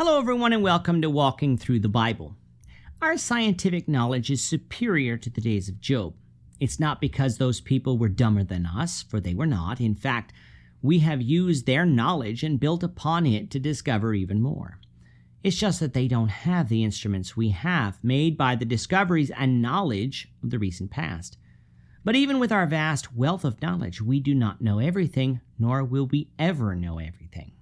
Hello, everyone, and welcome to Walking Through the Bible. Our scientific knowledge is superior to the days of Job. It's not because those people were dumber than us, for they were not. In fact, we have used their knowledge and built upon it to discover even more. It's just that they don't have the instruments we have, made by the discoveries and knowledge of the recent past. But even with our vast wealth of knowledge, we do not know everything, nor will we ever know everything.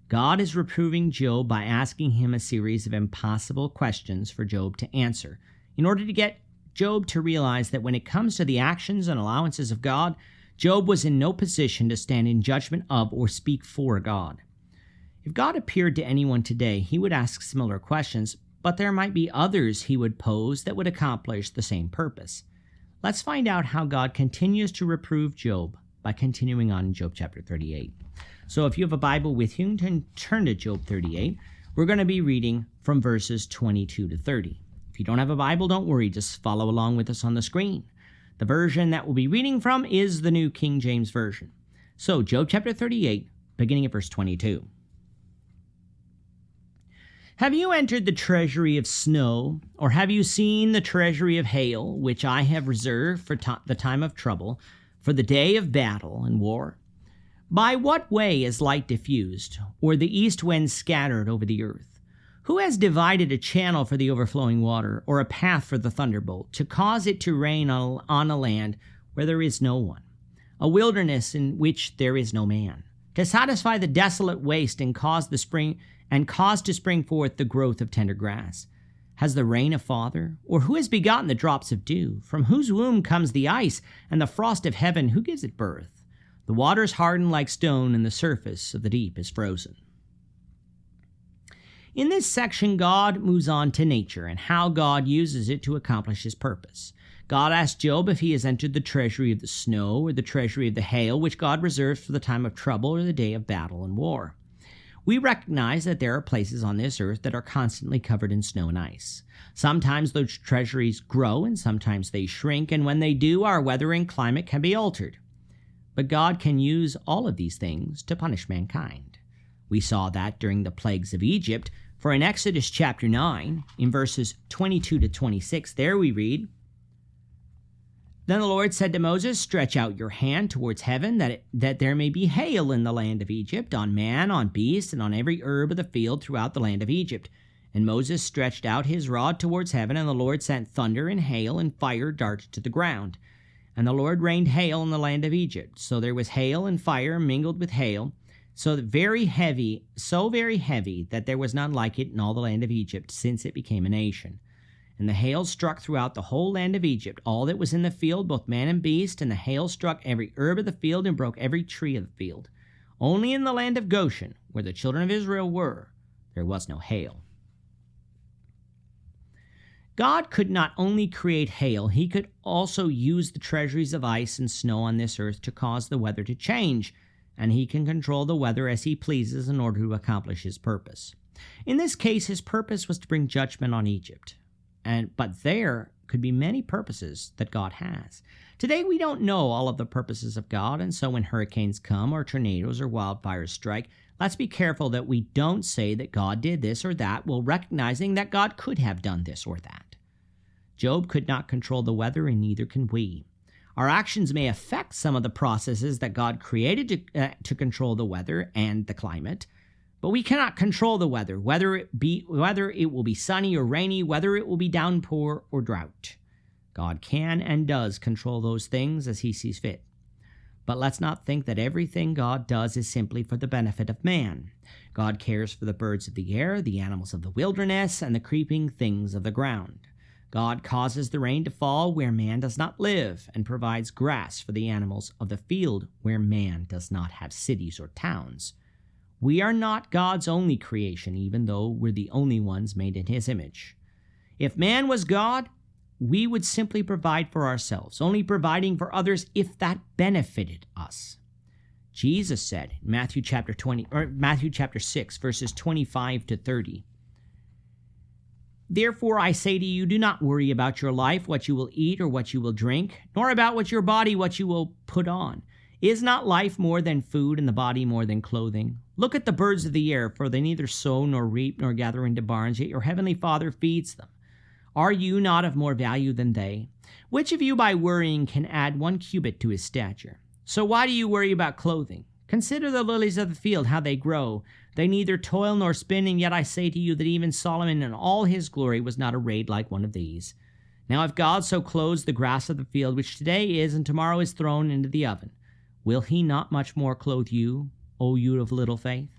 God is reproving Job by asking him a series of impossible questions for Job to answer, in order to get Job to realize that when it comes to the actions and allowances of God, Job was in no position to stand in judgment of or speak for God. If God appeared to anyone today, he would ask similar questions, but there might be others he would pose that would accomplish the same purpose. Let's find out how God continues to reprove Job by continuing on in Job chapter 38. So if you have a Bible with you, turn to Job 38. We're going to be reading from verses 22 to 30. If you don't have a Bible, don't worry. Just follow along with us on the screen. The version that we'll be reading from is the New King James Version. So Job chapter 38, beginning at verse 22. Have you entered the treasury of snow, or have you seen the treasury of hail, which I have reserved for the time of trouble, for the day of battle and war? By what way is light diffused, or the east wind scattered over the earth? Who has divided a channel for the overflowing water, or a path for the thunderbolt, to cause it to rain on a land where there is no one, a wilderness in which there is no man, to satisfy the desolate waste and cause to spring forth the growth of tender grass? Has the rain a father, or who has begotten the drops of dew? From whose womb comes the ice, and the frost of heaven, who gives it birth? The waters harden like stone, and the surface of the deep is frozen. In this section, God moves on to nature and how God uses it to accomplish his purpose. God asked Job if he has entered the treasury of the snow or the treasury of the hail, which God reserves for the time of trouble or the day of battle and war. We recognize that there are places on this earth that are constantly covered in snow and ice. Sometimes those treasuries grow and sometimes they shrink, and when they do, our weather and climate can be altered. But God can use all of these things to punish mankind. We saw that during the plagues of Egypt, for in Exodus chapter 9, in verses 22 to 26, there we read, Then the Lord said to Moses, Stretch out your hand towards heaven, that there may be hail in the land of Egypt, on man, on beast, and on every herb of the field throughout the land of Egypt. And Moses stretched out his rod towards heaven, and the Lord sent thunder and hail, and fire darted to the ground. And the Lord rained hail in the land of Egypt. So there was hail and fire mingled with hail, so very heavy that there was none like it in all the land of Egypt, since it became a nation. And the hail struck throughout the whole land of Egypt, all that was in the field, both man and beast, and the hail struck every herb of the field and broke every tree of the field. Only in the land of Goshen, where the children of Israel were, there was no hail. God could not only create hail, he could also use the treasuries of ice and snow on this earth to cause the weather to change, and he can control the weather as he pleases in order to accomplish his purpose. In this case, his purpose was to bring judgment on Egypt, but there could be many purposes that God has. Today, we don't know all of the purposes of God, and so when hurricanes come or tornadoes or wildfires strike, let's be careful that we don't say that God did this or that while recognizing that God could have done this or that. Job could not control the weather, and neither can we. Our actions may affect some of the processes that God created to control the weather and the climate, but we cannot control the weather, whether it will be sunny or rainy, whether it will be downpour or drought. God can and does control those things as he sees fit. But let's not think that everything God does is simply for the benefit of man. God cares for the birds of the air, the animals of the wilderness, and the creeping things of the ground. God causes the rain to fall where man does not live, and provides grass for the animals of the field where man does not have cities or towns. We are not God's only creation, even though we're the only ones made in his image. If man was God, we would simply provide for ourselves, only providing for others if that benefited us. Jesus said in Matthew chapter 6, verses 25 to 30, Therefore I say to you, do not worry about your life, what you will eat or what you will drink, nor about what your body, what you will put on. Is not life more than food and the body more than clothing? Look at the birds of the air, for they neither sow nor reap nor gather into barns, yet your heavenly Father feeds them. Are you not of more value than they? Which of you by worrying can add 1 cubit to his stature? So why do you worry about clothing? Consider the lilies of the field, how they grow. They neither toil nor spin, and yet I say to you that even Solomon in all his glory was not arrayed like one of these. Now if God so clothes the grass of the field, which today is and tomorrow is thrown into the oven, will he not much more clothe you, O you of little faith?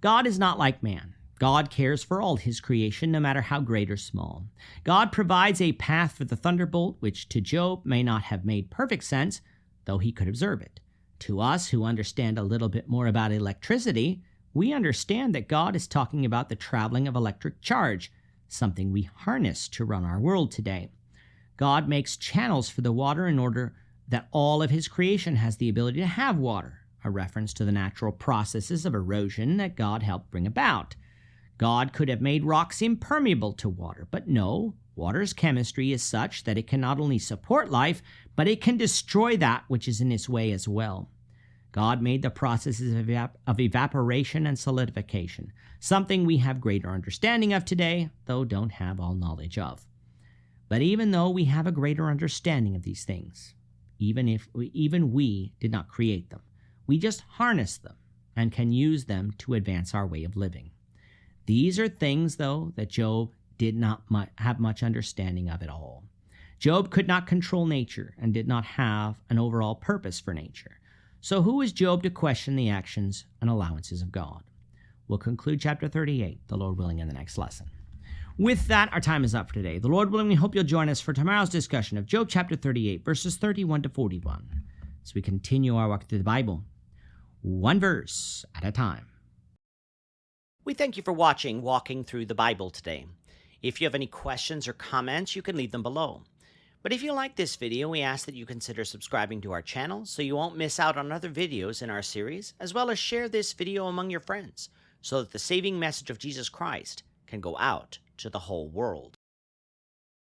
God is not like man. God cares for all his creation, no matter how great or small. God provides a path for the thunderbolt, which to Job may not have made perfect sense, though he could observe it. To us who understand a little bit more about electricity, we understand that God is talking about the traveling of electric charge, something we harness to run our world today. God makes channels for the water in order that all of his creation has the ability to have water, a reference to the natural processes of erosion that God helped bring about. God could have made rocks impermeable to water, but no, water's chemistry is such that it can not only support life, but it can destroy that which is in its way as well. God made the processes of evaporation and solidification, something we have greater understanding of today, though don't have all knowledge of. But even though we have a greater understanding of these things, even we did not create them, we just harness them and can use them to advance our way of living. These are things, though, that Job did not have much understanding of at all. Job could not control nature and did not have an overall purpose for nature. So who is Job to question the actions and allowances of God? We'll conclude chapter 38, the Lord willing, in the next lesson. With that, our time is up for today. The Lord willing, we hope you'll join us for tomorrow's discussion of Job chapter 38, verses 31 to 41, as we continue our walk through the Bible, one verse at a time. We thank you for watching Walking Through the Bible today. If you have any questions or comments, you can leave them below. But if you like this video, we ask that you consider subscribing to our channel so you won't miss out on other videos in our series, as well as share this video among your friends so that the saving message of Jesus Christ can go out to the whole world.